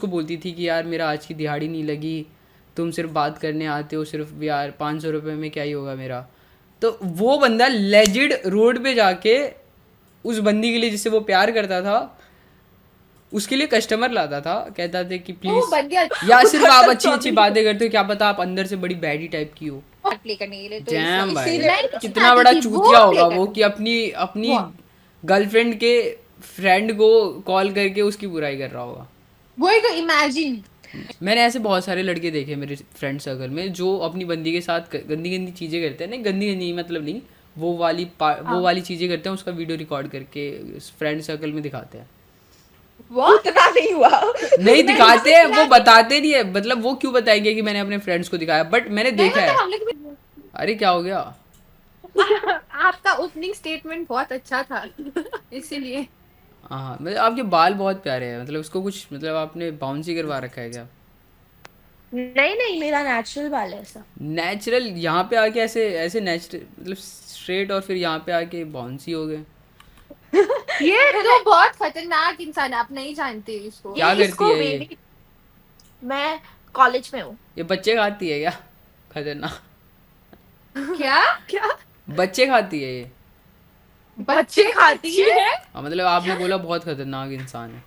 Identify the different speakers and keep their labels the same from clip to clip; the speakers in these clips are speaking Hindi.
Speaker 1: उसको बोलती थी कि यार मेरा आज की दिहाड़ी नहीं लगी, तुम सिर्फ बात करने आते हो, सिर्फ यार 500 रुपये में क्या ही होगा मेरा। तो वो बंदा लेजिड रोड पे जाके उस बंदी के लिए जिससे वो प्यार करता था उसके लिए कस्टमर लाता था, कहता था कि
Speaker 2: वो
Speaker 1: प्लीज,
Speaker 2: बन गया
Speaker 1: या सिर्फ आप
Speaker 3: उधर
Speaker 1: अच्छी अच्छी
Speaker 3: तक
Speaker 1: बातें करते हो, क्या पता आप अंदर से बड़ी बैडी टाइप की हो।
Speaker 2: प्ले करने के लिए, तो
Speaker 1: डैम भाई,
Speaker 2: इसीलिए मैं नहीं
Speaker 1: कितना
Speaker 2: चाहती
Speaker 1: बड़ा
Speaker 2: थी वो
Speaker 1: चूतिया
Speaker 2: प्ले
Speaker 1: होगा वो
Speaker 2: करना।
Speaker 1: कि अपनी अपनी
Speaker 2: वो
Speaker 1: गर्लफ्रेंड के फ्रेंड को कॉल करके उसकी बुराई कर रहा होगा।
Speaker 2: वही तो इमेजिन।
Speaker 1: मैंने ऐसे बहुत सारे लड़के देखे मेरे फ्रेंड सर्कल में जो अपनी बंदी के साथ गंदी गंदी चीज़ें करते हैं, नहीं गंदी गंदी मतलब नहीं, वो वाली चीज़ें करते हैं, उसका वीडियो रिकॉर्ड करके फ्रेंड सर्कल में दिखाते हैं।
Speaker 2: वो
Speaker 3: उतना नहीं हुआ।
Speaker 1: नहीं
Speaker 2: नहीं
Speaker 1: दिखाते हैं, वो
Speaker 2: दिखाते।
Speaker 1: बताते नहीं है, मतलब वो क्यों बताएंगे कि मैंने अपने फ्रेंड्स को दिखाया, बट मैंने
Speaker 2: नहीं
Speaker 1: देखा
Speaker 2: मतलब
Speaker 1: है।
Speaker 2: हम लोग भी
Speaker 1: अरे क्या हो गया?
Speaker 2: आपका ओपनिंग स्टेटमेंट बहुत अच्छा था इसीलिए।
Speaker 1: हाँ मतलब आपके बाल बहुत प्यारे हैं, मतलब उसको कुछ मतलब आपने बाउंसी करवा रखा है क्या?
Speaker 3: नहीं नहीं, मेरा नेचुरल बाल है ऐसा।
Speaker 1: नेचुरल यहाँ पे आके ऐसे ऐसे नेचुरल मतलब स्ट्रेट, और फिर यहाँ पे आके बाउंसी हो गए।
Speaker 2: ये तो बहुत खतरनाक इंसान है, आप नहीं जानते इसको।
Speaker 1: क्या
Speaker 3: ये
Speaker 1: करती
Speaker 3: इसको
Speaker 1: है ये?
Speaker 3: बेबी, मैं कॉलेज में हूँ।
Speaker 1: ये बच्चे खाती है क्या? खतरनाक।
Speaker 2: क्या क्या?
Speaker 1: बच्चे खाती है ये?
Speaker 3: बच्चे खाती है?
Speaker 1: हाँ मतलब आपने बोला बहुत खतरनाक इंसान है।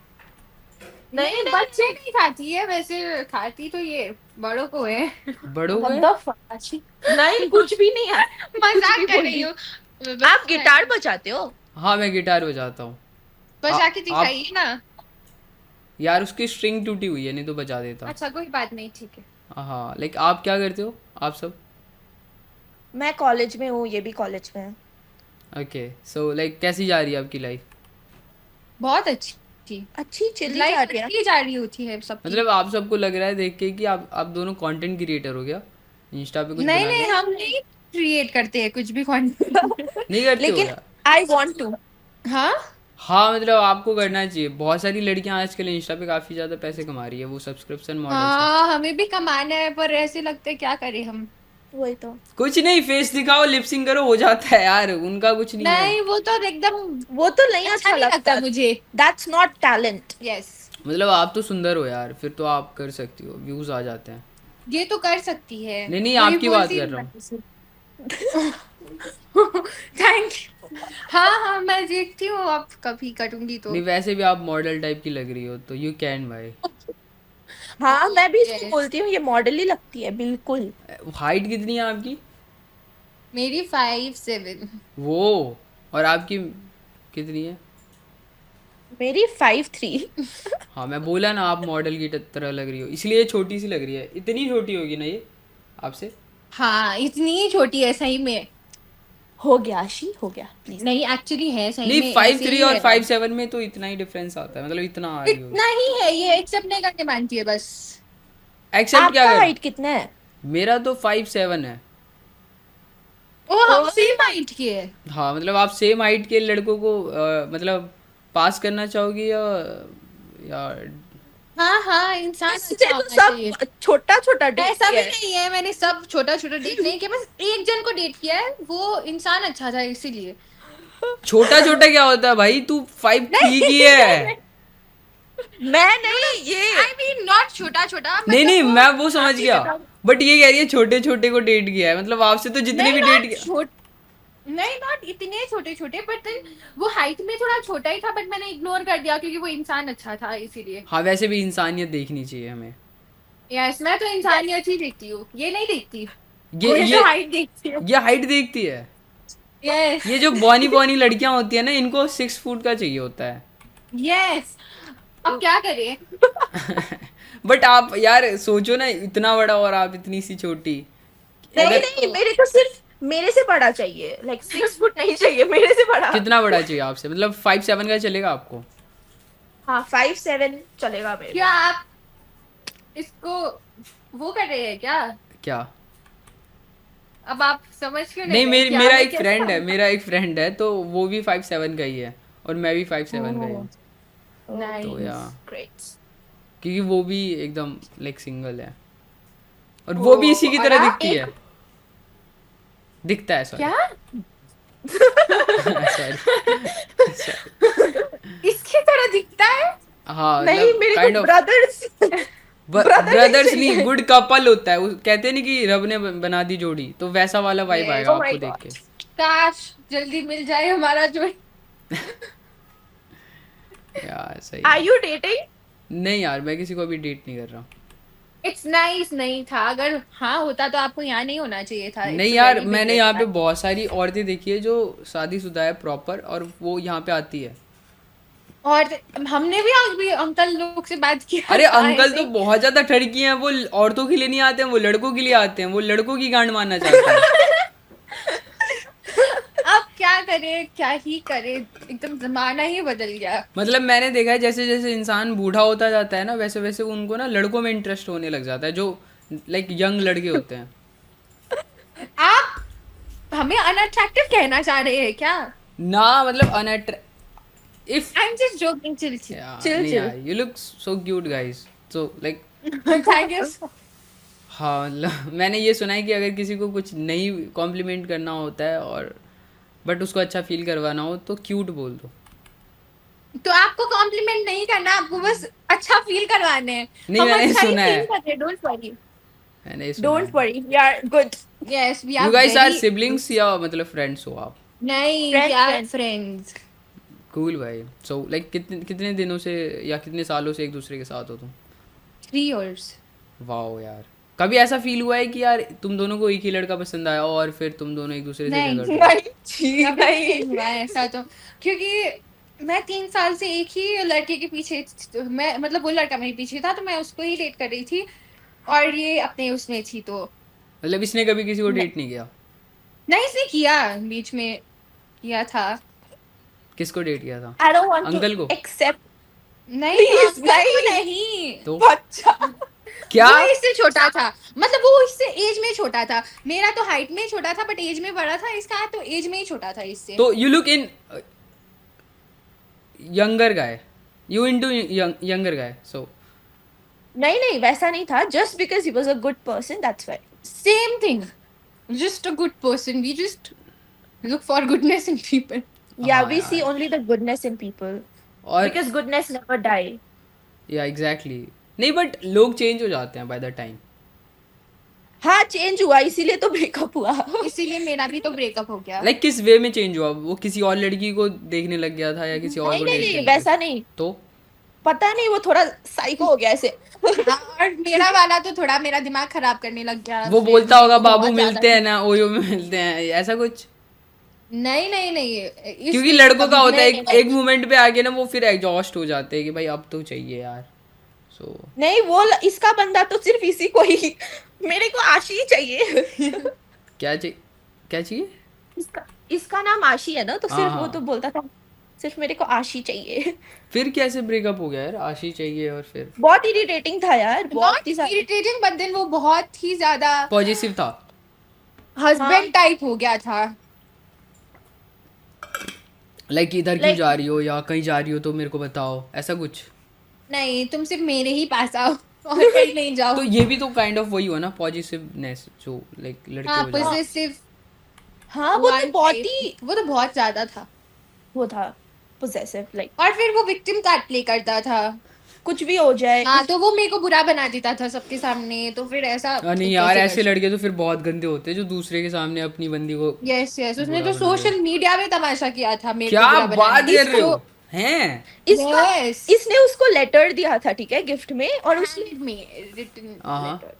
Speaker 2: नहीं बच्चे नहीं खाती है, वैसे खाती तो ये बड़ों को है।
Speaker 1: बड़ों
Speaker 3: What
Speaker 1: में?
Speaker 3: the fuck? नहीं कुछ भी नहीं है।
Speaker 2: मजाक कर रही हूँ।
Speaker 3: आप गिटार बजाते हो?
Speaker 1: हाँ मैं गिटार बजाता हूँ।
Speaker 2: बजा के
Speaker 1: आप
Speaker 2: दिखाइए ना।
Speaker 1: यार उसकी स्ट्रिंग टूटी हुई है, नहीं तो बजा देता।
Speaker 2: अच्छा कोई बात नहीं, ठीक है।
Speaker 1: हाँ लाइक आप क्या करते हो आप सब?
Speaker 3: मैं कॉलेज में हूँ, ये भी कॉलेज में है।
Speaker 1: ओके सो लाइक कैसी जा रही है आपकी लाइफ?
Speaker 2: बहुत अच्छी
Speaker 3: अच्छी चली
Speaker 2: लाइफ
Speaker 3: जा रही है।
Speaker 2: अच्छी जा रही होती है सबकी।
Speaker 1: मतलब आप सबको लग रहा है देख के कि आप दोनों कंटेंट क्रिएटर हो क्या, इंस्टा पे कुछ
Speaker 2: नहीं
Speaker 1: बना
Speaker 2: नहीं,
Speaker 1: के?
Speaker 2: हम नहीं क्रिएट करते हैं कुछ भी कंटेंट।
Speaker 1: नहीं करते हो
Speaker 3: लेकिन
Speaker 1: यार?
Speaker 3: I want to.
Speaker 2: हाँ
Speaker 1: हाँ मतलब आपको करना चाहिए, बहुत सारी लड़कियां आजकल इंस्टा पे काफ़ी ज़्यादा पैसे कमा रही है, वो सब्सक्रिप्शन मॉडल से।
Speaker 2: हाँ, हमें भी कमाना है पर ऐसे लगता है क्या करें हम।
Speaker 3: वही तो।
Speaker 1: कुछ नहीं, फेस दिखाओ, लिपसिंग करो, हो जाता है यार, उनका कुछ नहीं है।
Speaker 2: नहीं वो तो एकदम
Speaker 3: वो तो नहीं
Speaker 2: अच्छा
Speaker 3: अच्छा
Speaker 2: नहीं लगता
Speaker 3: लगता।
Speaker 2: मुझे।
Speaker 3: That's not talent.
Speaker 2: यस,
Speaker 1: मतलब आप तो सुंदर हो यार, फिर तो आप कर सकती हो, व्यूज आ जाते हैं।
Speaker 2: ये तो कर सकती है।
Speaker 1: नहीं नहीं
Speaker 2: वही
Speaker 1: आपकी बात
Speaker 2: बोलती
Speaker 1: कर
Speaker 2: हूँ
Speaker 1: रहा
Speaker 2: मैं
Speaker 1: हूँ।
Speaker 2: उसे। Thank you. हाँ हाँ, मैं देखती हूँ, अब कभी करूंगी तो।
Speaker 1: नहीं वैसे भी आप मॉडल टाइप की लग रही हो, तो यू कैन भाई।
Speaker 3: हाँ मैं भी इसको
Speaker 2: यस,
Speaker 3: बोलती हूँ, ये मॉडल ही लगती है बिल्कुल।
Speaker 1: हाइट कितनी है आपकी?
Speaker 2: मेरी 5'7".
Speaker 1: वो, और आपकी कितनी है?
Speaker 3: मेरी 5'3".
Speaker 1: हाँ मैं बोला ना आप मॉडल की तरह लग रही हो, इसलिए छोटी सी लग रही है, इतनी छोटी होगी ना ये आपसे?
Speaker 2: हाँ इतनी ही छोटी है सही में।
Speaker 3: हो गया आशी, हो गया प्लीज।
Speaker 2: नहीं एक्चुअली है सही
Speaker 1: नहीं
Speaker 2: में,
Speaker 1: फाइव
Speaker 2: ऐसे
Speaker 1: थ्री
Speaker 2: ही
Speaker 1: और
Speaker 2: है।
Speaker 1: 5'7" में तो इतना ही डिफरेंस आता है, मतलब इतना आ रही हो।
Speaker 2: इतना ही है, ये एक्सेप्ट नहीं करने मानती है बस।
Speaker 1: एक्सेप्ट क्या
Speaker 3: आपका
Speaker 1: कर?
Speaker 3: हाइट कितना है?
Speaker 1: मेरा तो 5'7" है।
Speaker 2: ओ हम
Speaker 3: ओ,
Speaker 2: सेम हाइट के है।
Speaker 1: हाँ मतलब आप सेम हाइट के लड़कों को मतलब पास करना चाहोगी या?
Speaker 2: हाँ हाँ, इंसान
Speaker 3: इसने
Speaker 2: अच्छा
Speaker 3: तो
Speaker 2: होना चाहिए।
Speaker 3: सब छोटा छोटा डेट
Speaker 2: ऐसा भी
Speaker 3: किया है।
Speaker 2: नहीं है, मैंने सब छोटा छोटा डेट नहीं किया, बस एक जन को डेट किया है, वो इंसान अच्छा था इसीलिए।
Speaker 1: छोटा छोटा क्या होता है भाई, तू 5'3"
Speaker 2: नहीं
Speaker 1: की है।
Speaker 2: नहीं,
Speaker 3: मैं नहीं, ये
Speaker 2: आई मीन नॉट छोटा छोटा,
Speaker 1: नहीं
Speaker 2: मतलब
Speaker 1: नहीं
Speaker 2: वो
Speaker 1: मैं वो समझ
Speaker 2: काफी
Speaker 1: गया,
Speaker 2: ज्यादा।
Speaker 1: बट ये कह रही है छोटे छोटे को डेट किया है, मतलब आपसे तो जितने
Speaker 2: नहीं
Speaker 1: भी डेट
Speaker 2: नॉट
Speaker 1: किया।
Speaker 2: छोट नहीं नॉट इतने छोटे छोटे, बट वो हाइट में थोड़ा छोटा ही था, बट मैंने इग्नोर कर दिया क्योंकि वो इंसान अच्छा था इसीलिए।
Speaker 1: हाँ वैसे भी इंसानियत देखनी चाहिए हमें।
Speaker 2: यस, मैं तो इंसानियत ही देखती हूँ, ये नहीं देखती।
Speaker 1: ये
Speaker 2: ये
Speaker 1: ये
Speaker 2: तो हाइट देखती हूँ।
Speaker 1: ये हाइट देखती है।
Speaker 2: यस
Speaker 1: ये जो बॉनी बॉनी लड़कियां होती है ना, इनको 6 फुट का चाहिए होता है।
Speaker 2: यस, अब क्या करें।
Speaker 1: बट आप यार सोचो ना, इतना बड़ा और आप इतनी सी छोटी।
Speaker 3: नहीं
Speaker 1: अगर
Speaker 3: नहीं, मेरे को सिर्फ मेरे से बड़ा चाहिए, लाइक 6 फुट नहीं चाहिए, मेरे से बड़ा।
Speaker 1: कितना बड़ा चाहिए आपसे, मतलब 5'7" का चलेगा आपको?
Speaker 3: हाँ 5'7" चलेगा मेरे
Speaker 2: क्या
Speaker 3: को।
Speaker 2: आप इसको वो कर रहे हैं क्या?
Speaker 1: क्या?
Speaker 2: अब आप समझ क्यों नहीं
Speaker 1: नहीं
Speaker 2: रहे
Speaker 1: मेरी
Speaker 2: क्या
Speaker 1: मेरा
Speaker 2: मैं
Speaker 1: एक
Speaker 2: कैसा
Speaker 1: फ्रेंड है,
Speaker 2: हूँ?
Speaker 1: मेरा एक फ्रेंड है, तो वो भी 5'7" का ही है, और मैं भी 5'7" का ही
Speaker 3: ओह,
Speaker 1: हूँ। तो या
Speaker 2: नाइस।
Speaker 3: ग्रेट।
Speaker 1: क्योंकि वो भी एकदम लाइक सिंगल है, और
Speaker 2: ओ
Speaker 1: वो भी इसी की
Speaker 2: और
Speaker 1: तरह
Speaker 2: आप
Speaker 1: दिखती
Speaker 2: एक
Speaker 1: है, दिखता है सॉरी।
Speaker 2: क्या?
Speaker 1: सॉरी।
Speaker 2: इसकी तरह दिखता है?
Speaker 1: हाँ
Speaker 3: नहीं मेरे
Speaker 1: काइंड
Speaker 3: को
Speaker 1: ऑफ
Speaker 3: ब्रदर्स ब्रदर
Speaker 1: ब्रदर्स
Speaker 3: चाहिए।
Speaker 1: नहीं, गुड कपल होता है, कहते नहीं कि रब ने बना दी जोड़ी, तो वैसा वाला वाइब
Speaker 2: Yes.
Speaker 1: आएगा
Speaker 3: Oh my
Speaker 1: आपको देख के।
Speaker 3: God.
Speaker 2: काश जल्दी मिल जाए हमारा जो।
Speaker 1: यार सही
Speaker 3: Are
Speaker 1: है।
Speaker 3: you dating?
Speaker 1: नहीं यार, मैं किसी को अभी डेट नहीं कर रहा।
Speaker 2: इट्स नाइस नहीं था, अगर हाँ होता तो आपको यहाँ नहीं होना चाहिए था।
Speaker 1: नहीं
Speaker 2: It's a
Speaker 1: यार,
Speaker 2: very big
Speaker 1: मैंने
Speaker 2: red
Speaker 1: यहाँ पे
Speaker 2: flag.
Speaker 1: बहुत सारी औरतें देखी है जो शादीशुदा है प्रॉपर, और वो यहाँ पे आती है।
Speaker 2: और हमने भी आज भी अंकल लोग से बात किया
Speaker 1: अरे
Speaker 2: था
Speaker 1: अंकल
Speaker 2: ऐसे
Speaker 1: तो
Speaker 2: ही।
Speaker 1: बहुत ज्यादा ठड़की हैं, वो औरतों के लिए नहीं आते हैं, वो लड़कों के लिए आते हैं, वो लड़कों की गांड मारना चाहते हैं।
Speaker 2: अब क्या करे, क्या ही करे, एकदम जमाना ही बदल गया।
Speaker 1: मतलब मैंने देखा है जैसे जैसे इंसान बूढ़ा होता जाता है ना, वैसे वैसे उनको ना लड़कों में इंटरेस्ट होने लग जाता है, जो लाइक यंग लड़के होते हैं।
Speaker 2: आप हमें अनअट्रैक्टिव कहना चाह रहे हैं क्या?
Speaker 1: ना मतलब if
Speaker 2: I am just joking, chill chill.
Speaker 3: chill.
Speaker 1: You look so cute guys, so like
Speaker 2: thank you.
Speaker 1: हाँ मतलब मैंने ये सुना है कि अगर किसी को कुछ नहीं कॉम्प्लीमेंट करना होता है और बट उसको अच्छा फील करवाना हो तो क्यूट बोल दो।
Speaker 2: तो आपको कॉम्प्लीमेंट नहीं करना, आपको बस अच्छा फील करवाने हैं।
Speaker 1: नहीं,
Speaker 2: हम
Speaker 1: मैंने
Speaker 2: अच्छा ही
Speaker 1: सुना है।
Speaker 2: feel कर रहे हैं, don't worry.
Speaker 1: मैंने ये सुना
Speaker 3: Don't worry, we are good.
Speaker 2: Yes, we
Speaker 1: है।
Speaker 2: are
Speaker 1: you guys are
Speaker 2: very-
Speaker 1: siblings या मतलब फ्रेंड्स हो आप?
Speaker 2: नहीं,
Speaker 3: Friends,
Speaker 2: we are
Speaker 3: friends.
Speaker 2: friends.
Speaker 1: Cool भाई। सो लाइक कितने कितने दिनों से या कितने सालों से एक दूसरे के साथ हो तुम?
Speaker 2: 3 years.
Speaker 1: वाओ यार, कभी ऐसा फील हुआ है कि यार तुम दोनों को एक ही लड़का पसंद आया और फिर तुम दोनों एक दूसरे से
Speaker 2: नहीं,
Speaker 1: झगड़ रहे हो?
Speaker 3: नहीं जी,
Speaker 2: कभी
Speaker 3: नहीं
Speaker 2: नहीं हुआ है ऐसा तो, क्योंकि मैं 3 साल से एक ही लड़के के पीछे, मैं मतलब वो लड़का मेरे पीछे था तो मैं उसको ही डेट कर रही थी, और ये अपने उसमें थी तो
Speaker 1: मतलब इसने कभी किसी को डेट नहीं किया?
Speaker 2: नहीं, इसने किया बीच में किया था।
Speaker 1: किसको डेट किया था?
Speaker 3: I don't want
Speaker 1: uncle
Speaker 3: to
Speaker 1: को?
Speaker 3: accept.
Speaker 2: नहीं,
Speaker 3: Please,
Speaker 2: अंकल को
Speaker 3: नहीं।
Speaker 2: नहीं,
Speaker 1: तो
Speaker 3: अच्छा
Speaker 1: क्या?
Speaker 2: वो इससे छोटा था, मतलब वो इससे एज में छोटा था। मेरा तो हाइट में छोटा था बट एज में बड़ा था, इसका तो एज में ही छोटा था इससे।
Speaker 1: तो you look in younger guy, you into younger guy, so
Speaker 3: नहीं नहीं वैसा नहीं था, just because he was a good person, that's why.
Speaker 2: Same thing, just a good person, we just look for goodness in people.
Speaker 3: Yeah,
Speaker 1: हाँ
Speaker 3: we see
Speaker 1: यार।
Speaker 3: only the goodness in people
Speaker 1: और
Speaker 3: because goodness never die.
Speaker 1: या एग्जैक्टली नहीं, बट लोग चेंज हो जाते हैं बाय द टाइम।
Speaker 3: हाँ चेंज हुआ इसीलिए तो ब्रेकअप हुआ.
Speaker 2: इसीलिए मेरा भी तो ब्रेकअप हो गया।
Speaker 1: लाइक किस वे में चेंज हुआ? वो किसी और लड़की को देखने लग गया था या किसी और
Speaker 3: नहीं
Speaker 1: को
Speaker 3: नहीं
Speaker 1: डेट
Speaker 3: नहीं
Speaker 1: करने लग
Speaker 3: वैसा
Speaker 1: गया?
Speaker 3: नहीं,
Speaker 1: तो
Speaker 3: पता नहीं वो थोड़ा साइको हो गया ऐसे.
Speaker 2: और मेरा वाला तो थोड़ा मेरा दिमाग खराब करने लग गया।
Speaker 1: वो
Speaker 2: फिर
Speaker 1: बोलता होगा
Speaker 2: बहुत
Speaker 1: बाबू
Speaker 2: ज्यादा-
Speaker 1: मिलते हैं ना, ओयो में मिलते हैं, ऐसा कुछ?
Speaker 2: नहीं नहीं नहीं,
Speaker 1: क्योंकि लड़कों का होता है
Speaker 2: नहीं,
Speaker 1: एक मोमेंट पे आके ना वो फिर एग्जॉस्ट हो जाते हैं कि भाई अब तो चाहिए यार। सो
Speaker 3: नहीं वो इसका बंदा तो सिर्फ इसी को ही, मेरे को आशी ही चाहिए.
Speaker 1: क्या चाहिए?
Speaker 3: इसका नाम आशी है ना, तो सिर्फ
Speaker 1: हाँ,
Speaker 3: वो
Speaker 1: हाँ।
Speaker 3: तो बोलता था सिर्फ मेरे को आशी चाहिए.
Speaker 1: फिर कैसे ब्रेकअप हो गया यार? आशी चाहिए और फिर
Speaker 3: बहुत इरिटेटिंग था यार, बहुत
Speaker 2: नॉट
Speaker 3: ही ज्यादा.
Speaker 2: इरिटेटिंग बट देन वो बहुत ही ज्यादा
Speaker 1: पॉजिटिव था।
Speaker 2: हस्बैंड टाइप हो गया था।
Speaker 1: लाइक इधर क्यों
Speaker 3: Like-
Speaker 1: जा रही हो या कहीं जा रही हो तो मेरे को बताओ, ऐसा कुछ?
Speaker 2: नहीं, तुम सिर्फ मेरे ही पास आओ और कहीं नहीं जाओ।
Speaker 1: तो ये भी तो काइंड ऑफ वही हुआ ना, पॉजिटिवनेस जो लाइक लड़के
Speaker 2: हाँ,
Speaker 1: हो जाते हैं।
Speaker 2: possessive
Speaker 3: हाँ वो तो
Speaker 2: one
Speaker 3: बहुत
Speaker 2: type।
Speaker 3: ही
Speaker 2: वो तो बहुत ज्यादा था।
Speaker 3: वो था पोजेसिव, लाइक
Speaker 2: और फिर वो विक्टिम कार्ड प्ले करता था।
Speaker 3: कुछ भी हो जाए.
Speaker 2: हाँ, तो वो मेरे को बुरा बना देता था सबके सामने, तो फिर ऐसा
Speaker 1: नहीं यार, ऐसे लड़के तो फिर बहुत गंदे होते हैं जो दूसरे के सामने अपनी बंदी को।
Speaker 2: यस यस, उसने
Speaker 1: बुरा
Speaker 2: तो
Speaker 1: बना
Speaker 2: सोशल मीडिया में तमाशा किया था मेरे को
Speaker 1: क्या
Speaker 2: बुरा
Speaker 1: बात
Speaker 2: बनाने
Speaker 1: कर रहे हो?
Speaker 2: इसको-
Speaker 1: हैं?
Speaker 3: इसका इसने उसको लेटर दिया था, ठीक है, गिफ्ट में, और उसने
Speaker 2: Handed me written
Speaker 1: हाँ।
Speaker 2: letter।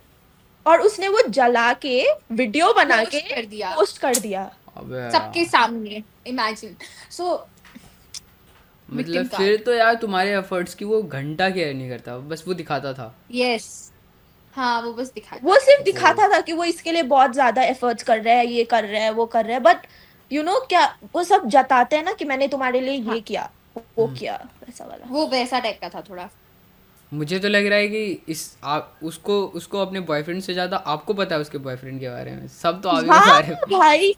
Speaker 3: और उसने वो जला के वीडियो बना
Speaker 2: Post
Speaker 3: के
Speaker 2: कर दिया।
Speaker 3: पोस्ट कर दिया.
Speaker 1: अबे
Speaker 2: सबके सामने, इमेजिन। सो
Speaker 1: मतलब
Speaker 2: victim
Speaker 1: फिर तो यार तुम्हारे एफर्ट्स की वो घंटा केयर नहीं करता, बस वो दिखाता था।
Speaker 2: यस, हाँ, वो बस दिखा।
Speaker 3: वो सिर्फ दिखाता था कि वो इसके लिए बहुत ज्यादा एफर्ट्स कर रहा है, ये कर रहा है, वो कर रहा है, बट यू नो क्या, वो सब जताते हैं ना कि मैंने तुम्हारे लिए ये किया, वो किया, ऐसा वाला.
Speaker 2: वो वैसा टाइप का था थोड़ा।
Speaker 1: मुझे तो लग रहा है कि उसको अपने बॉयफ्रेंड से ज्यादा आपको पता है उसके बॉयफ्रेंड के बारे में, सब तो आप ही बता
Speaker 3: हाँ
Speaker 1: रहे हो।
Speaker 3: भाई,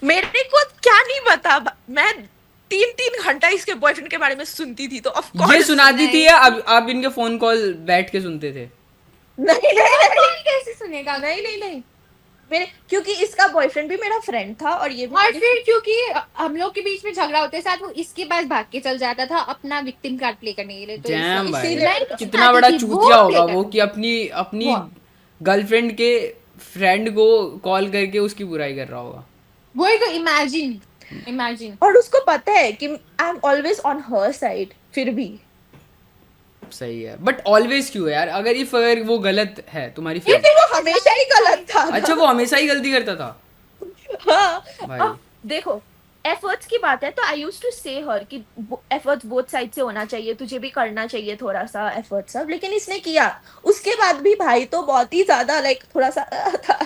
Speaker 3: मेरे को क्या नहीं पता, मैं 3-3 घंटा इसके बॉयफ्रेंड के बारे में सुनती थी, तो ऑफ
Speaker 1: ये
Speaker 3: कोर्स.
Speaker 1: सुनाती थी या अब आप इनके फोन कॉल बैठ के सुनते थे?
Speaker 3: नहीं नहीं नहीं
Speaker 2: कैसे सुनेगा?
Speaker 3: नहीं नहीं नहीं मेरे, क्योंकि इसका बॉयफ्रेंड भी मेरा फ्रेंड था और ये भी
Speaker 2: और
Speaker 3: मेरी-
Speaker 2: फिर क्योंकि हम लोग के बीच में झगड़ा होते साथ, वो इसके पास भाग के चल जाता था अपना विक्टिम कार्ड प्ले करने के लिए, तो
Speaker 1: डैम भाई,
Speaker 3: इसीलिए
Speaker 2: मैं नहीं
Speaker 1: कितना
Speaker 2: चाहती
Speaker 1: बड़ा
Speaker 2: थी
Speaker 1: चूतिया
Speaker 2: वो
Speaker 1: होगा
Speaker 2: play
Speaker 1: वो
Speaker 2: करे।
Speaker 1: कि अपनी अपनी
Speaker 3: वो-
Speaker 1: गर्लफ्रेंड के फ्रेंड को कॉल करके उसकी बुराई कर रहा होगा।
Speaker 2: वही तो, इमेजिन इमेजिन।
Speaker 3: और उसको पता है कि I am always on her side, फिर भी
Speaker 1: सही है, बट ऑलवेज क्यों यार? अगर वो गलत है तुम्हारी
Speaker 3: ये
Speaker 1: फ्रेंड,
Speaker 3: फिर वो हमेशा ही गलत था ना।
Speaker 1: अच्छा वो हमेशा ही गलती करता था
Speaker 3: हाँ,
Speaker 1: भाई।
Speaker 3: देखो एफर्ट्स की बात है तो आई यूज टू से हर कि एफर्ट्स बोथ साइड से होना चाहिए, तुझे भी करना चाहिए थोड़ा सा एफर्ट सब, लेकिन इसने किया। उसके बाद भी भाई तो बहुत ही ज्यादा लाइक थोड़ा सा था।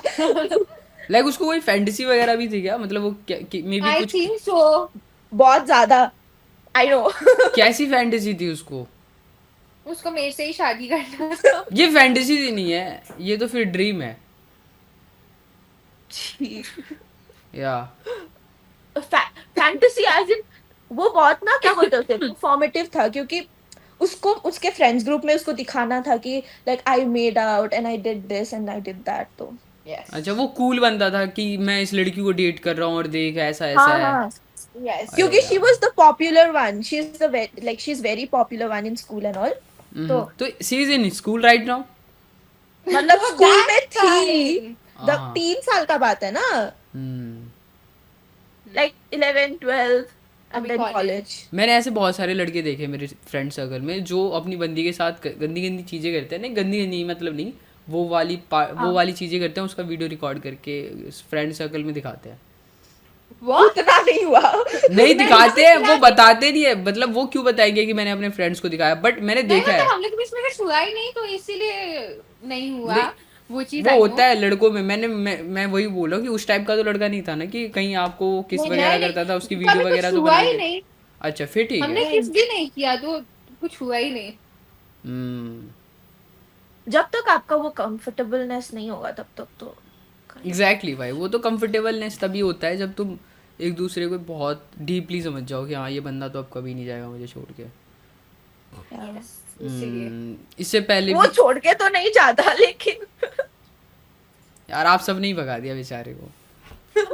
Speaker 1: लाइक उसको कोई फैंटेसी वगैरह भी थी क्या? मतलब वो मे बी
Speaker 2: आई
Speaker 1: कुछ
Speaker 2: थिंक सो।
Speaker 3: बहुत ज्यादा, आई नो।
Speaker 1: कैसी फैंटेसी थी उसको?
Speaker 2: उसको मेरे से ही शादी करना था।
Speaker 1: ये फैंटेसी थी नहीं है, ये तो फिर ड्रीम है या
Speaker 3: फैंटेसी एज इन वो बहुत ना क्या बोलते हैं उसे, फॉर्मेटिव था, क्योंकि उसको उसके फ्रेंड्स ग्रुप में उसको दिखाना था कि like I made out and I did this and I did that, तो
Speaker 2: यस
Speaker 1: अच्छा वो कूल बनता था कि मैं इस लड़की को डेट कर रहा हूँ और देख ऐसा ऐसा
Speaker 3: हाँ
Speaker 1: है।
Speaker 3: हाँ,
Speaker 2: यस।
Speaker 1: अरे
Speaker 3: क्योंकि शी
Speaker 1: यार।
Speaker 3: Was the popular one, she is the like she is very popular one in school and all, तो
Speaker 1: तो she is in school right now.
Speaker 3: मतलब
Speaker 2: Oh,
Speaker 3: स्कूल में
Speaker 2: that
Speaker 3: थी,
Speaker 2: time.
Speaker 1: हाँ।
Speaker 3: 3 साल का बात है ना, लाइक 11 12 एंड
Speaker 2: अभी
Speaker 3: देन
Speaker 2: college.
Speaker 3: कॉलेज।
Speaker 1: मैंने ऐसे बहुत सारे लड़के देखे मेरे फ्रेंड सर्कल में जो अपनी बंदी के साथ गंदी गंदी चीज़ें करते हैं। नहीं गंदी गंदी मतलब नहीं, वो वाली चीज़ें करते हैं, उसका वीडियो रिकॉर्ड करके फ्रेंड सर्कल में दिखाते हैं।
Speaker 2: What?
Speaker 3: उतना नहीं हुआ।
Speaker 1: नहीं दिखाते हैं, वो बताते नहीं है, मतलब वो क्यों बताएंगे कि मैंने अपने फ्रेंड्स को दिखाया, बट मैंने
Speaker 2: नहीं
Speaker 1: देखा है।
Speaker 2: मतलब हम लोग के बीच में कुछ हुआ ही नहीं, तो इसीलिए नहीं हुआ
Speaker 1: नहीं,
Speaker 2: वो चीज।
Speaker 1: वो होता है लड़कों में। मैं वही बोल रहा हूँ कि उस टाइप का तो लड़का नहीं था ना कि कहीं आपको किस वगैरह करता था, उसकी वीडियो वगैरह तो
Speaker 2: हुआ
Speaker 1: बना
Speaker 2: ही
Speaker 1: के।
Speaker 2: नहीं,
Speaker 1: अच्छा फिर ठीक
Speaker 2: हमने
Speaker 1: है।
Speaker 2: किस भी नहीं किया, तो कुछ हुआ ही नहीं।
Speaker 1: हम्म,
Speaker 3: जब तक आपका वो कंफर्टेबलनेस नहीं होगा तब तक तो
Speaker 1: एग्जैक्टली भाई, वो तो कंफर्टेबलनेस तभी होता है जब तुम एक दूसरे को बहुत डीपली समझ जाओ कि हाँ ये बंदा तो अब कभी नहीं जाएगा मुझे छोड़ के।
Speaker 2: Yes, इसीलिए।
Speaker 1: इससे पहले
Speaker 3: वो
Speaker 1: भी
Speaker 3: छोड़ के तो नहीं जाता, लेकिन
Speaker 1: यार आप सब नहीं भगा दिया बेचारे को।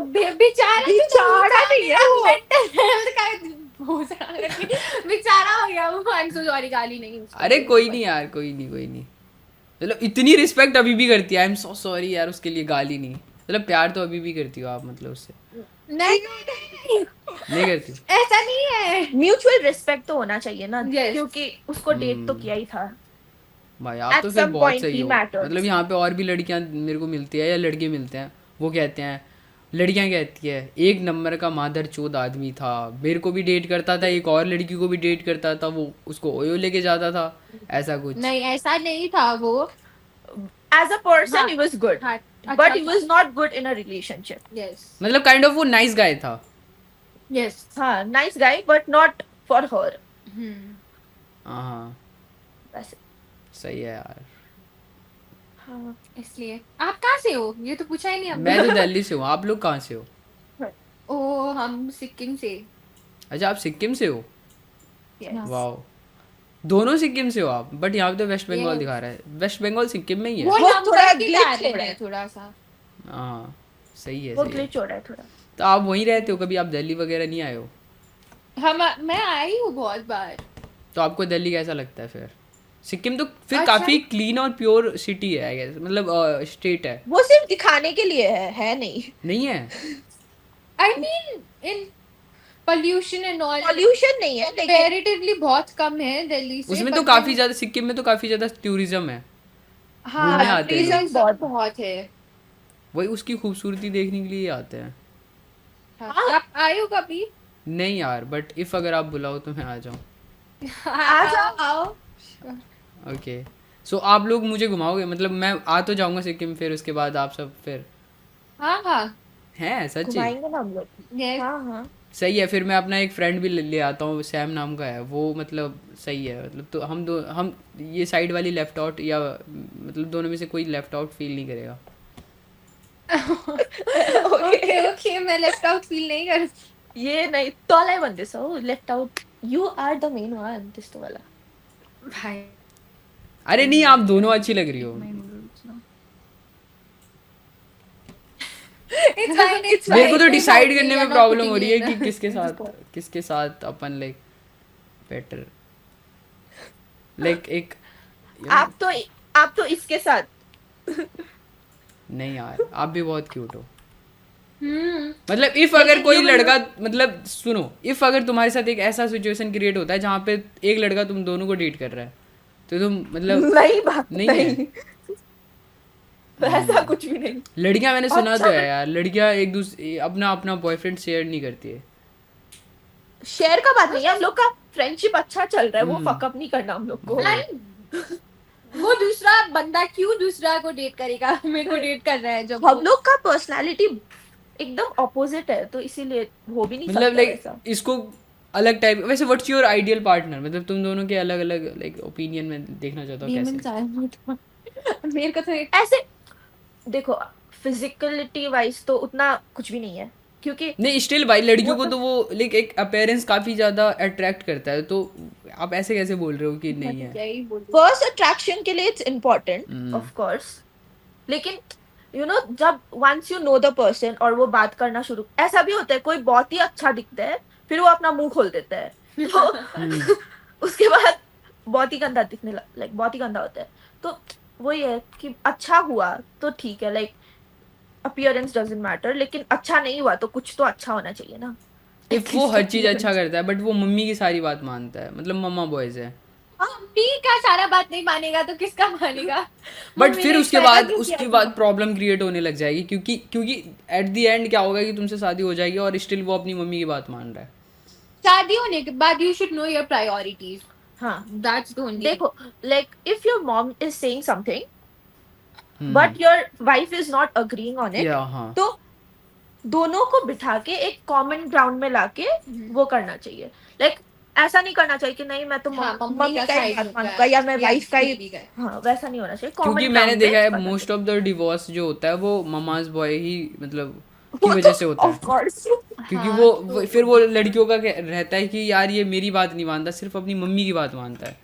Speaker 2: बेचारा
Speaker 3: बेचारा नहीं है वो।
Speaker 2: mental health का भोसड़ा करके बेचारा हो गया वो। I'm so sorry, गाली नहीं उसको।
Speaker 1: अरे कोई नहीं यार, कोई नहीं, मतलब इतनी रिस्पेक्ट अभी भी करती है। आई एम सो सॉरी यार, उसके लिए गाली नहीं, मतलब प्यार तो अभी भी करती हो आप, मतलब उससे
Speaker 2: नहीं
Speaker 1: नहीं करती?
Speaker 2: ऐसा नहीं है।
Speaker 3: म्यूचुअल रिस्पेक्ट तो होना चाहिए ना,
Speaker 2: Yes.
Speaker 3: क्योंकि उसको डेट तो किया ही था।
Speaker 1: भाई आप
Speaker 3: At
Speaker 1: तो फिर
Speaker 3: some
Speaker 1: बहुत
Speaker 3: point
Speaker 1: सही
Speaker 3: he
Speaker 1: हो।
Speaker 3: matters.
Speaker 1: मतलब यहाँ पे और भी लड़कियाँ मेरे को मिलती है या लड़के मिलते हैं, वो कहते हैं, लड़कियाँ कहती है एक नंबर का मादर चोद आदमी था, मेरे को भी डेट करता था, एक और लड़की को भी डेट करता था, वो उसको ओयो लेके जाता था, ऐसा कुछ।
Speaker 2: नहीं ऐसा नहीं था वो।
Speaker 3: As a person,
Speaker 2: हाँ,
Speaker 3: he was good,
Speaker 2: हाँ,
Speaker 3: but he was not good in a relationship.
Speaker 2: Yes
Speaker 1: मतलब काइंड ऑफ वो नाइस गाय था।
Speaker 2: यस।
Speaker 3: हाँ, nice guy, but not for her.
Speaker 1: हाँ
Speaker 3: वैसे
Speaker 1: सही है यार।
Speaker 3: हाँ,
Speaker 2: इसलिए आप कहाँ से हो, ये तो पूछा ही नहीं हमने।
Speaker 1: मैं तो दिल्ली से हूँ, आप लोग कहाँ से हो?
Speaker 2: ओ हम सिक्किम से।
Speaker 1: अच्छा आप सिक्किम से हो?
Speaker 3: yes.
Speaker 1: वाओ, दोनों सिक्किम से हो आप, बट यहाँ पे तो वेस्ट बंगाल
Speaker 2: Yes.
Speaker 1: दिखा रहा है। वेस्ट बंगाल सिक्किम में ही है।
Speaker 2: वो
Speaker 3: वो
Speaker 2: नंबर
Speaker 3: थोड़ा
Speaker 2: की
Speaker 3: glitch
Speaker 2: डायरी
Speaker 3: हो रहा
Speaker 2: है
Speaker 3: है।
Speaker 2: थोड़ा सा।
Speaker 1: हाँ सही है,
Speaker 3: वो
Speaker 1: सही है।
Speaker 3: glitch हो रहा है थोड़ा।
Speaker 1: तो आप वहीं रहते हो, कभी आप दिल्ली वगैरह नहीं आए हो?
Speaker 2: मैं आई हूँ बहुत बार।
Speaker 1: तो आपको दिल्ली कैसा लगता है फिर? सिक्किम तो फिर
Speaker 2: अच्छा।
Speaker 1: काफी क्लीन और प्योर सिटी है आई गेस, मतलब स्टेट है।
Speaker 3: वो सिर्फ दिखाने के लिए है नहीं।
Speaker 1: नहीं है?
Speaker 2: I mean in pollution and all
Speaker 3: pollution नहीं है, लेकिन
Speaker 2: कंपैरेटिवली बहुत कम है दिल्ली से।
Speaker 1: उसमें तो
Speaker 2: but
Speaker 1: काफी
Speaker 2: then-
Speaker 1: ज्यादा, सिक्किम में तो काफी ज्यादा टूरिज्म है,
Speaker 2: हाँ
Speaker 1: घूमने आते हैं
Speaker 2: tourism
Speaker 3: लोग।
Speaker 2: बहुत है।
Speaker 1: वही उसकी खूबसूरती देखने के लिए आते हैं।
Speaker 2: हाँ, आप आए हो कभी?
Speaker 1: नहीं यार, बट इफ अगर आप बुलाओ तो मैं आ जाऊँ।
Speaker 3: आ जाओ।
Speaker 2: आओ।
Speaker 1: ओके, सो आप लोग मुझे घुमाओगे? मतलब मैं आ तो जाऊंगा सिक्किम, फिर उसके बाद आप सब फिर
Speaker 2: हाँ हाँ
Speaker 1: हैं सच्ची?
Speaker 3: घुमाएंगे ना हम लोग।
Speaker 2: yes.
Speaker 3: हाँ हाँ,
Speaker 1: सही है, फिर मैं अपना एक फ्रेंड भी ले आता हूँ, सैम नाम का है वो, मतलब सही है, मतलब तो हम ये साइड वाली लेफ्ट आउट या मतलब दोनों में से कोई लेफ्ट आउट फील नहीं करेगा।
Speaker 2: ओके ओके, मैं लेफ्ट आउट फील नहीं कर।
Speaker 3: ये नहीं तोलाई भन्दैछ हौ, left out you are the main one त्यस्तो वाला।
Speaker 2: भाई
Speaker 1: अरे नहीं, आप दोनों अच्छी लग रही हो।
Speaker 2: It's fine, it's
Speaker 1: मेरे को तो
Speaker 2: fine.
Speaker 1: डिसाइड
Speaker 2: Exactly,
Speaker 1: करने
Speaker 2: you're
Speaker 1: में
Speaker 2: not
Speaker 1: प्रॉब्लम
Speaker 2: putting
Speaker 1: हो रही है
Speaker 2: in.
Speaker 1: कि किसके साथ अपन लाइक बेटर लाइक एक you know,
Speaker 3: आप तो इसके साथ
Speaker 1: नहीं यार आप भी बहुत क्यूट हो
Speaker 2: Hmm.
Speaker 1: मतलब इफ अगर
Speaker 3: लेकिन
Speaker 1: कोई
Speaker 3: you will
Speaker 1: लड़का मतलब सुनो इफ अगर तुम्हारे साथ एक ऐसा सिचुएशन क्रिएट होता है जहाँ पे एक लड़का तुम दोनों को डेट कर रहा है तो तुम मतलब
Speaker 3: नहीं बात
Speaker 1: नहीं है
Speaker 3: नहीं ऐसा कुछ भी नहीं
Speaker 1: लड़कियां मैंने सुना
Speaker 3: अच्छा,
Speaker 1: तो है यार लड़कियां एक दूसरे अपना अपना बॉयफ्रेंड शेयर नहीं करती है
Speaker 3: शेयर का बात नहीं है हम लोग का फ्रेंडशिप अच्छा चल रहा है वो
Speaker 1: हम्म।
Speaker 3: फकअप नहीं करना हम लोग को
Speaker 2: And वो दूसरा बंदा क्यों दूसरा को डेट करेगा मेरे को डेट कर रहा है जब
Speaker 3: हम लोग का पर्सनालिटी एकदम ऑपोजिट है तो इसीलिए हो भी नहीं
Speaker 1: मतलब
Speaker 3: सकता
Speaker 1: लाइक
Speaker 3: वैसा
Speaker 1: इसको अलग टाइप वैसे व्हाट्स योर आइडियल पार्टनर मतलब तुम दोनों के अलग अलग लाइक ओपिनियन में देखना चाहता हूँ कैसे
Speaker 2: मेरे को तो
Speaker 3: ऐसे देखो फिजिकलिटी वाइज तो उतना कुछ भी नहीं है क्योंकि
Speaker 1: नहीं स्टिल भाई लड़कियों
Speaker 3: वो
Speaker 1: को तो वो लाइक एक अपीयरेंस काफी ज्यादा अट्रैक्ट करता है तो आप ऐसे कैसे बोल रहे हो कि नहीं है
Speaker 2: क्या ही बोल
Speaker 3: फर्स्ट अट्रैक्शन के लिए it's important
Speaker 1: hmm.
Speaker 3: Of course लेकिन यू नो जब once you know the person और वो बात करना शुरू ऐसा भी होता है कोई बहुत ही अच्छा दिखता है फिर वो अपना मुंह खोल देता है तो उसके बाद बहुत ही गंदा दिखने लाइक बहुत ही गंदा होता है तो वही है कि अच्छा हुआ तो ठीक है लाइक अपीयरेंस डजंट मैटर लेकिन अच्छा नहीं हुआ तो कुछ तो अच्छा होना चाहिए ना
Speaker 1: इफ वो हर चीज अच्छा करता है बट वो मम्मी की सारी बात मानता है मतलब मम्मा बॉयज है
Speaker 2: मम्मी का सारा बात नहीं मानेगा तो किसका मानेगा
Speaker 1: बट
Speaker 2: मम्मी
Speaker 1: फिर
Speaker 2: ने
Speaker 1: उसके
Speaker 2: पैदा
Speaker 1: बाद
Speaker 2: क्यों
Speaker 1: उसके
Speaker 2: किया
Speaker 1: बाद प्रॉब्लम क्रिएट होने लग जाएगी क्योंकि एट द एंड क्या होगा कि तुमसे शादी हो जाएगी और स्टिल वो अपनी मम्मी की बात मान रहा है
Speaker 2: शादी होने के बाद you should know your priorities
Speaker 3: हाँ
Speaker 2: दैट्स द ओनली
Speaker 3: देखो like if your mom is saying something
Speaker 1: hmm.
Speaker 3: But your wife is not agreeing on it
Speaker 1: या हाँ
Speaker 3: तो दोनों को बिठा के एक कॉमन ग्राउंड में लाके वो करना चाहिए लाइक ऐसा नहीं करना चाहिए कि नहीं मैं तो
Speaker 2: हाँ,
Speaker 3: मम्मी का ही बात मानूंगा या मैं वाइफ का ही हाँ वैसा नहीं होना चाहिए
Speaker 1: क्योंकि
Speaker 3: common
Speaker 1: मैंने
Speaker 3: ground
Speaker 1: देखा
Speaker 3: पे
Speaker 1: है
Speaker 3: करना
Speaker 1: मोस्ट ऑफ द डिवोर्स जो होता है वो ममाज बॉय ही मतलब की
Speaker 3: चाहिए।
Speaker 1: वजह
Speaker 3: वो
Speaker 1: से
Speaker 3: तो
Speaker 1: होता
Speaker 3: of
Speaker 1: है
Speaker 3: course
Speaker 1: क्योंकि
Speaker 2: हाँ,
Speaker 1: वो फिर वो लड़कियों का रहता है कि यार ये मेरी बात नहीं मानता सिर्फ अपनी मम्मी की बात मानता है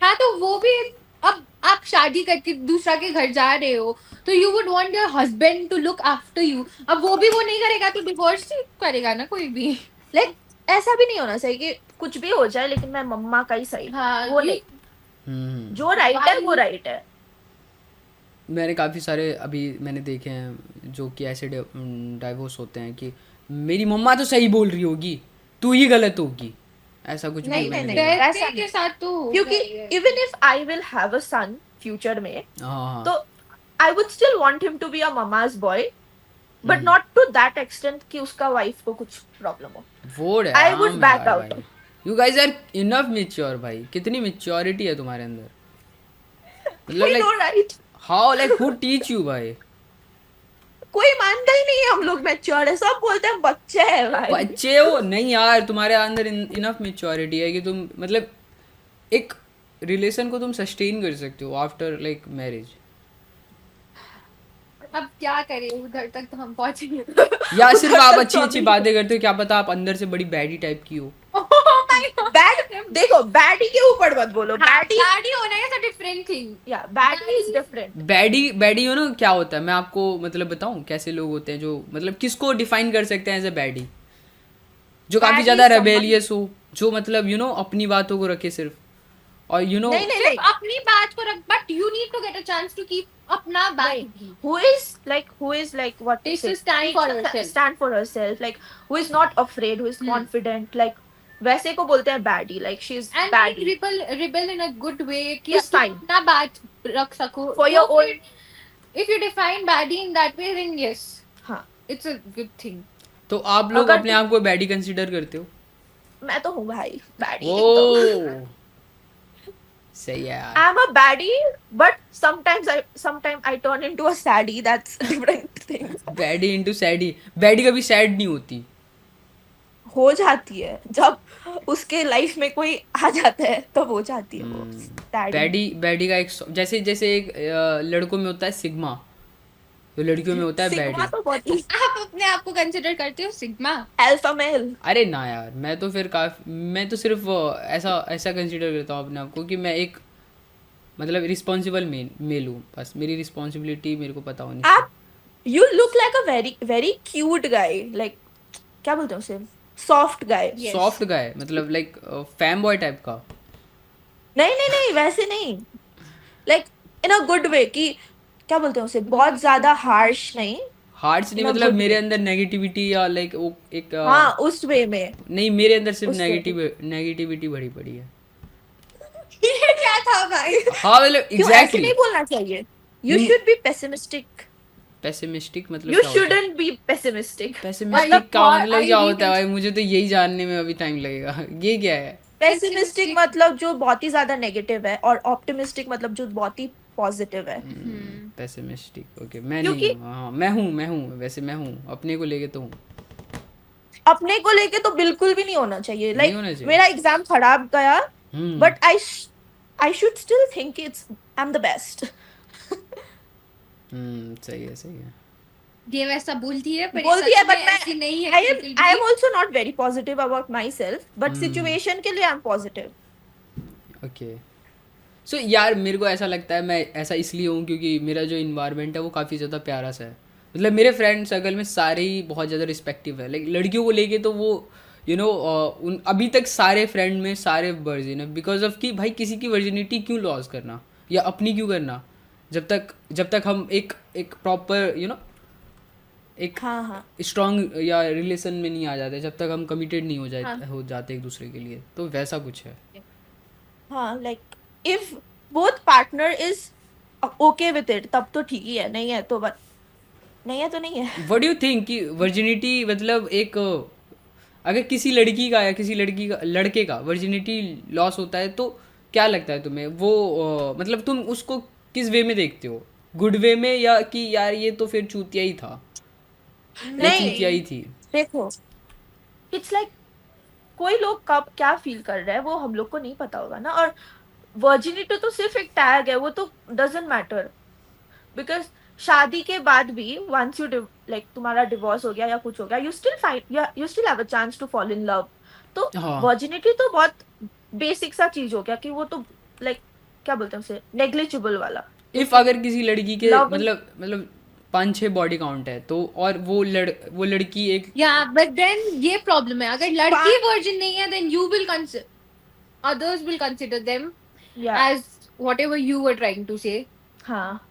Speaker 2: हाँ तो वो भी अब आप शादी करके दूसरा के घर जा रहे हो तो you would want your husband to look after you अब वो भी वो नहीं करेगा तो डिवोर्स ही करेगा ना कोई भी
Speaker 3: लाइक ऐसा भी नहीं होना चाहिए कि कुछ भी हो जाए लेकिन मैं मम्मा का ही सही
Speaker 2: हाँ,
Speaker 3: वो
Speaker 2: ये-
Speaker 3: नहीं जो राइट है वो राइट है
Speaker 1: मैंने काफ़ी सारे अभी मैंने देखे हैं जो कि ऐसे डाइवोर्स होते हैं कि मेरी मम्मा तो सही बोल रही होगी तू ही गलत होगी ऐसा कुछ भी
Speaker 3: नहीं,
Speaker 1: मैंने
Speaker 3: नहीं,
Speaker 1: देखा।
Speaker 3: नहीं।
Speaker 2: रहते
Speaker 3: ऐसा
Speaker 2: के साथ तो होगा
Speaker 3: क्योंकि
Speaker 2: ही है।
Speaker 3: Even if I will have a son future में
Speaker 1: हाँ हाँ
Speaker 3: तो I would still want him to be a mama's boy but
Speaker 1: hmm.
Speaker 3: Not to that extent कि उसका वाइफ को कुछ प्रॉब्लम हो
Speaker 1: वो
Speaker 3: I would back out.
Speaker 1: You guys are enough mature भाई कितनी मैच्योरिटी है तुम्हारे अंदर मतलब
Speaker 3: I
Speaker 1: like
Speaker 3: know, right?
Speaker 1: How like who teach you भाई
Speaker 3: कोई मानता ही नहीं है हम लोग मैच्योर है सब बोलते हैं बच्चे है भाई
Speaker 1: बच्चे हो नहीं यार तुम्हारे अंदर इनफ मैच्योरिटी है कि तुम मतलब एक रिलेशन को तुम सस्टेन कर सकते हो आफ्टर लाइक मैरिज
Speaker 2: अब क्या करें उधर तक तो हम पहुंचे नहीं
Speaker 1: या सिर्फ आप अच्छी अच्छी बातें करते हो क्या पता आप अंदर से बड़ी बैडी टाइप की हो
Speaker 2: Oh my God.
Speaker 3: बैड देखो बैडी के ऊपर मत बोलो
Speaker 2: हाँ,
Speaker 3: बैडी
Speaker 2: गाड़ी होना है डिफरेंट थिंग
Speaker 3: या baddie is different
Speaker 1: baddie baddie हो ना क्या होता है मैं आपको मतलब बताऊं कैसे लोग होते हैं जो मतलब किसको डिफाइन कर सकते हैं एज अ बैडी जो काफी
Speaker 3: Baddie
Speaker 1: ज्यादा
Speaker 3: someone-
Speaker 1: रेबेलियस हो जो मतलब यू नो अपनी बातों को रखे सिर्फ और यू नो
Speaker 3: नहीं नहीं
Speaker 2: सिर्फ अपनी बात को रख but you need to get a chance to keep अपना बात भी
Speaker 3: who is like what
Speaker 2: Is
Speaker 3: to
Speaker 2: to
Speaker 3: say?
Speaker 2: stand for herself.
Speaker 3: stand for herself like who is not afraid who is confident like वैसे को बोलते हैं baddie like she is
Speaker 2: and
Speaker 3: baddie
Speaker 2: rebel in a good way कि
Speaker 3: It's
Speaker 2: तुम
Speaker 3: fine.
Speaker 2: अपना बात रख सको
Speaker 3: For your own-
Speaker 2: if you define baddie in that way then yes
Speaker 3: हाँ
Speaker 2: इट्स अ गुड थिंग
Speaker 1: तो आप लोग
Speaker 3: अगर
Speaker 1: अपने आप को बैडी कंसिडर करते हो
Speaker 3: मैं तो हूँ भाई बैडी
Speaker 1: ओ सही है यार
Speaker 3: I'm a baddie but sometimes I turn into a saddie that's a different thing
Speaker 1: baddie into सैडी baddie कभी सैड नहीं होती
Speaker 3: हो जाती है जब उसके लाइफ में कोई आ जाता है तब हो जाती है वो Daddy.
Speaker 1: बैडी बैडी का एक जैसे जैसे एक लड़कों में होता है सिग्मा तो लड़कियों में होता है
Speaker 3: Sigma
Speaker 1: बैडी
Speaker 3: तो बहुत ही
Speaker 2: आप अपने आप को कंसिडर करते हो सिग्मा
Speaker 3: alpha male
Speaker 1: अरे ना यार मैं तो फिर काफी मैं तो सिर्फ ऐसा ऐसा कंसिडर करता हूँ अपने आप को कि मैं एक मतलब रिस्पॉन्सिबल मेल हूँ बस मेरी रिस्पॉन्सिबिलिटी मेरे को पता होनी
Speaker 3: आप You look like a very very cute guy, like क्या बोलते हैं उसे, सॉफ्ट गाय.
Speaker 2: Yes.
Speaker 1: सॉफ्ट गाय मतलब लाइक फैम बॉय टाइप का?
Speaker 3: नहीं नहीं नहीं, वैसे नहीं, like in a good way, कि क्या बोलते हैं उसे, बहुत ज्यादा हार्श नहीं.
Speaker 1: हार्ट्स नहीं
Speaker 3: In a
Speaker 1: मतलब
Speaker 3: good
Speaker 1: मेरे
Speaker 3: way.
Speaker 1: अंदर नेगेटिविटी या लाइक वो एक
Speaker 3: हाँ, उस वे में.
Speaker 1: नहीं, मेरे अंदर सिर्फ
Speaker 3: उस way में.
Speaker 1: नेगेटिविटी भरी पड़ी है।
Speaker 2: ये क्या था भाई?
Speaker 1: हाँ मतलब
Speaker 3: क्यों ऐसे
Speaker 1: एग्जैक्टली।
Speaker 3: नहीं बोलना चाहिए? You
Speaker 1: नहीं,
Speaker 3: should be pessimistic.
Speaker 1: पेसिमिस्टिक मतलब
Speaker 3: You
Speaker 1: क्या होता है?
Speaker 3: shouldn't be pessimistic.
Speaker 1: पेसिमिस्टिक का
Speaker 2: what
Speaker 1: मतलब
Speaker 2: I
Speaker 1: क्या
Speaker 2: mean
Speaker 1: होता है
Speaker 2: is-
Speaker 1: भाई? मुझे तो यही जानने में अभी टाइम लगेगा। ये क्या है?
Speaker 3: Pessimistic मतलब जो बहुत ही ज्यादा नेगेटिव है, और optimistic मतलब जो बहुत ही पॉजिटिव है.
Speaker 1: पेसिमिस्टिक ओके, मैं नहीं
Speaker 3: क्योंकि-
Speaker 1: हूँ। हाँ मैं हूँ वैसे, मैं हूँ अपने को लेके तो हूँ।
Speaker 3: अपने को लेके तो बिल्कुल भी नहीं होना चाहिए.
Speaker 1: नहीं
Speaker 3: लाइक
Speaker 1: होना चाहिए।
Speaker 3: मेरा एग्जाम खराब गया,
Speaker 1: hmm
Speaker 3: but I should still think it's I am the best.
Speaker 1: सही है सही है।
Speaker 2: ये वैसा बोलती है पर ये
Speaker 3: बोलती
Speaker 2: सच
Speaker 3: है,
Speaker 2: में
Speaker 3: बट मैं
Speaker 2: ऐसी नहीं है
Speaker 3: आई
Speaker 2: बिल्कुल
Speaker 3: एम आई
Speaker 2: भी।
Speaker 3: Am also not very positive about my self, but
Speaker 1: Hmm.
Speaker 3: Situation के लिए I am positive.
Speaker 1: Okay so यार मेरे को ऐसा लगता है मैं ऐसा इसलिए हूँ क्योंकि मेरा जो इन्वायरमेंट है वो काफ़ी ज़्यादा प्यारा सा है। मतलब मेरे फ्रेंड सर्कल में सारे ही बहुत ज़्यादा रिस्पेक्टिव है। लाइक लड़कियों को लेके तो वो उन अभी तक सारे फ्रेंड में सारे वर्जिन है, बिकॉज ऑफ कि भाई किसी की वर्जिनिटी क्यों लॉस करना या अपनी क्यों करना, जब तक हम एक एक प्रॉपर एक
Speaker 3: हाँ हाँ
Speaker 1: स्ट्रॉन्ग या रिलेशन में नहीं आ जाते, जब तक हम कमिटेड नहीं
Speaker 3: हाँ
Speaker 1: हो जाते एक दूसरे के लिए, तो वैसा कुछ है।
Speaker 3: हाँ. Like if both partner is okay with it तब तो ठीक ही है, नहीं है तो बट नहीं है तो नहीं है.
Speaker 1: व्हाट डू यू थिंक कि वर्जिनिटी मतलब एक अगर किसी लड़की का या किसी लड़की का लड़के का वर्जिनिटी लॉस होता है तो क्या लगता है तुम्हें वो मतलब तुम उसको किस वे में देखते हो? गुड वे में या कि यार ये तो फिर चूतिया ही था, ये चूतिया ही
Speaker 3: नहीं,
Speaker 1: थी?
Speaker 3: देखो, इट्स लाइक कोई लोग कब क्या फील कर रहे हैं वो हम लोग को नहीं पता होगा ना. और वर्जिनिटी तो सिर्फ एक टैग है, वो तो डजंट मैटर. बिकॉज शादी के बाद भी वंस यू लाइक तुम्हारा डिवोर्स हो गया या कुछ हो गया, you still fight, you still have a chance to fall in love. तो
Speaker 1: हाँ
Speaker 3: वर्जिनिटी तो बहुत बेसिक सा चीज हो गया कि वो तो लाइक क्या बोलते हैं उसे, नेग्लिजिबल वाला.
Speaker 1: इफ अगर किसी लड़की के
Speaker 3: Love-
Speaker 1: मतलब 5-6 बॉडी काउंट है तो और वो लड़की एक
Speaker 2: या बट देन ये प्रॉब्लम है, अगर लड़की वर्जिन नहीं है then you will others will consider them
Speaker 3: या
Speaker 2: as whatever you were trying to say.
Speaker 3: हाँ.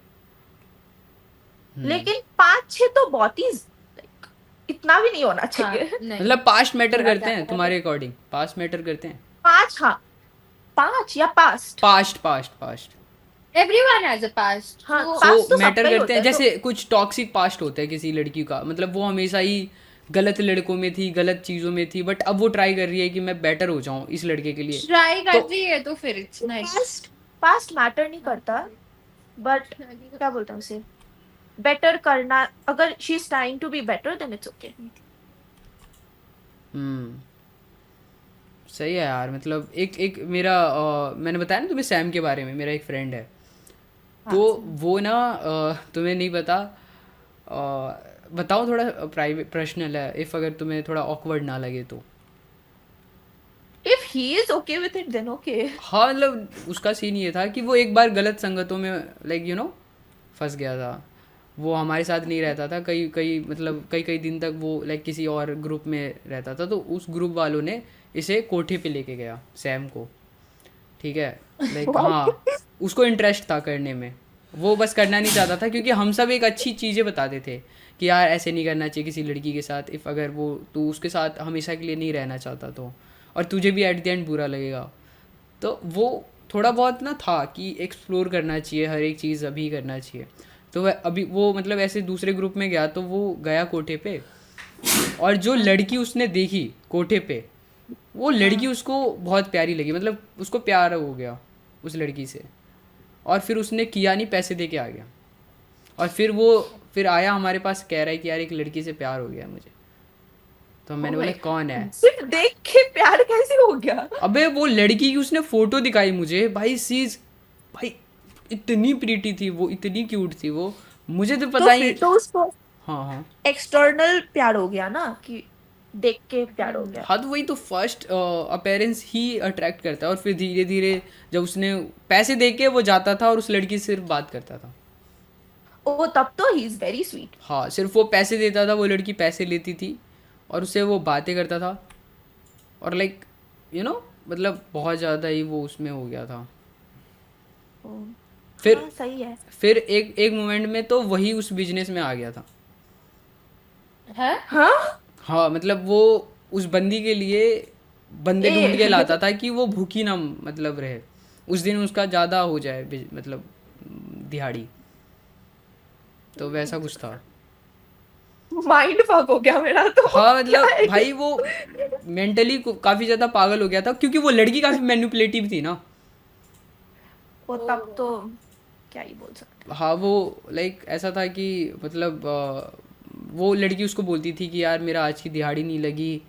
Speaker 3: लेकिन 5-6 तो बहुत ही like, इतना भी नहीं होना
Speaker 2: हाँ,
Speaker 3: चाहिए.
Speaker 2: नहीं
Speaker 1: मतलब पास्ट मैटर
Speaker 3: थोड़ा
Speaker 1: करते हैं
Speaker 3: ज्यादा
Speaker 1: तुम्हारे अकॉर्डिंग? पास्ट मैटर करते हैं?
Speaker 3: 5, हाँ, 5 या past.
Speaker 1: Past
Speaker 2: everyone has a past.
Speaker 3: हाँ,
Speaker 2: So,
Speaker 3: past तो
Speaker 1: मैटर
Speaker 3: सबका ही
Speaker 1: करते हैं।
Speaker 3: होता है,
Speaker 1: जैसे कुछ टॉक्सिक पास्ट होता है किसी लड़की का, मतलब वो हमेशा ही गलत लड़कों में थी, गलत चीज़ों में थी, बट अब वो ट्राई कर रही है कि मैं बेटर हो जाऊं इस लड़के के लिए।
Speaker 2: try कर
Speaker 1: तो-
Speaker 2: रही है तो फिर it's nice.
Speaker 3: पास्ट मैटर नहीं करता, बट क्या बोलते हैं उसे, बेटर करना. अगर she is trying to be better then it's okay.
Speaker 1: Hmm सही है यार। मतलब एक मेरा मैंने बताया ना तुम्हें सैम के बारे में, मेरा एक फ्रेंड है तो वो ना तुम्हें नहीं पता, बताओ, थोड़ा प्राइवेट पर्सनल है, इफ़ अगर तुम्हें थोड़ा ऑकवर्ड ना लगे तो।
Speaker 3: If he is okay with it then okay.
Speaker 1: हाँ मतलब उसका सीन ये था कि वो एक बार गलत संगतों में लाइक फंस गया था। वो हमारे साथ नहीं रहता था कई दिन तक, वो लाइक किसी और ग्रुप में रहता था। तो उस ग्रुप वालों ने इसे कोठे पे लेके गया, सैम को, ठीक है। लाइक हाँ उसको इंटरेस्ट था करने में, वो बस करना नहीं चाहता था क्योंकि हम सब एक अच्छी चीज़ें बताते थे कि यार ऐसे नहीं करना चाहिए किसी लड़की के साथ, इफ़ अगर वो तू उसके साथ हमेशा के लिए नहीं रहना चाहता तो, और तुझे भी एट द एंड बुरा लगेगा। तो वो थोड़ा बहुत ना था कि एक्सप्लोर करना चाहिए, हर एक चीज़ अभी करना चाहिए। तो वह अभी वो मतलब ऐसे दूसरे ग्रुप में गया, तो वो गया कोठे पे, और जो लड़की उसने देखी कोठे पे, वो लड़की उसको बहुत प्यारी लगी, मतलब उसको प्यार हो गया उस लड़की से, और फिर उसने किया नहीं, पैसे दे के आ गया। और फिर आया हमारे पास, कह रहा है कि यार एक लड़की से प्यार हो गया मुझे। तो मैंने बोला कौन है?
Speaker 3: सिर्फ देख के प्यार कैसे हो गया?
Speaker 1: अबे वो लड़की की उसने फोटो दिखाई मुझे, भाई भाई इतनी प्रीटी थी वो, इतनी क्यूट थी वो, मुझे तो पता ही।
Speaker 3: तो उसको
Speaker 1: हाँ
Speaker 3: एक्सटर्नल प्यार हो गया ना, कि देख के प्यार हो गया.
Speaker 1: हाँ, तो वही तो फर्स्ट अपीयरेंस ही अट्रैक्ट करता है, और फिर धीरे धीरे जब उसने पैसे दे के वो जाता था और उस लड़की से सिर्फ बात करता था।
Speaker 3: ओ तब तो ही इज वेरी स्वीट।
Speaker 1: हाँ, सिर्फ वो पैसे देता था, वो लड़की पैसे लेती थी और उससे वो बातें करता था और लाइक मतलब बहुत ज़्यादा ही वो उसमें हो गया था। फिर
Speaker 3: हाँ सही है।
Speaker 1: फिर एक एक मोमेंट में तो वही उस बिजनेस में आ गया था।
Speaker 2: है
Speaker 3: हाँ
Speaker 1: हाँ, मतलब वो उस बंदी के लिए बंदे ढूंढ के
Speaker 3: ए
Speaker 1: लाता था कि वो भूखी ना मतलब रहे, उस दिन उसका ज़्यादा हो जाए मतलब दिहाड़ी, तो वैसा कुछ था।
Speaker 3: माइंड फक हो गया मेरा तो।
Speaker 1: हाँ,
Speaker 3: क्या
Speaker 1: मतलब
Speaker 3: है ये?
Speaker 1: भाई वो मेंटली काफ़ी ज़्यादा पागल हो गया था क्योंकि वो लड़की काफ़ी मैनिपुलेटिव थी ना।
Speaker 3: वो तब तो क्या ही बोल सकते
Speaker 1: हाँ, वो लाइक ऐसा था कि मतलब वो लड़की उसको बोलती थी कि यार मेरा आज की दिहाड़ी नहीं लगी,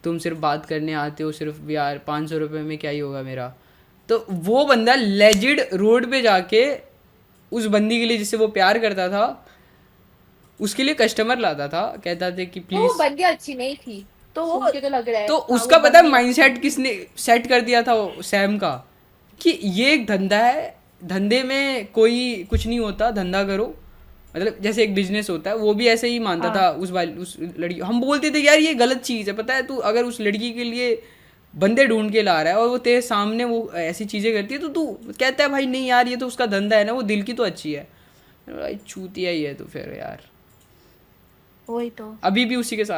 Speaker 1: तुम सिर्फ बात करने आते हो, सिर्फ यार 500 रुपये में क्या ही होगा मेरा। तो वो बंदा लेजिड रोड पे जाके उस बंदी के लिए जिससे वो प्यार करता था उसके लिए कस्टमर लाता था, कहता था कि
Speaker 2: तो वो
Speaker 1: प्लीज़।
Speaker 2: बंदी अच्छी नहीं थी,
Speaker 3: तो
Speaker 2: सुन
Speaker 3: वो
Speaker 2: के तो लग रहा है।
Speaker 1: तो
Speaker 2: हाँ
Speaker 1: उसका
Speaker 2: वो
Speaker 1: पता है
Speaker 2: बंदी अच्छी
Speaker 1: माइंडसेट
Speaker 2: नहीं थी।
Speaker 1: किसने सेट कर दिया था, सैम का, कि ये एक धंधा है, धंधे में कोई कुछ नहीं होता, धंधा करो, मतलब जैसे एक बिजनेस होता है, वो भी ऐसे ही मानता
Speaker 3: हाँ
Speaker 1: था। उस लड़की, हम बोलते थे यार ये गलत चीज़ है, पता है तू अगर उस लड़की के लिए बंदे ढूंढ के ला रहा है और वो तेरे सामने वो ऐसी चीज़ें करती है तो तू कहता है भाई नहीं यार ये तो उसका धंधा है ना, वो दिल की तो अच्छी है। भाई चूतिया ही है तो फिर यार,
Speaker 3: वही तो।
Speaker 1: अभी भी उसी के साथ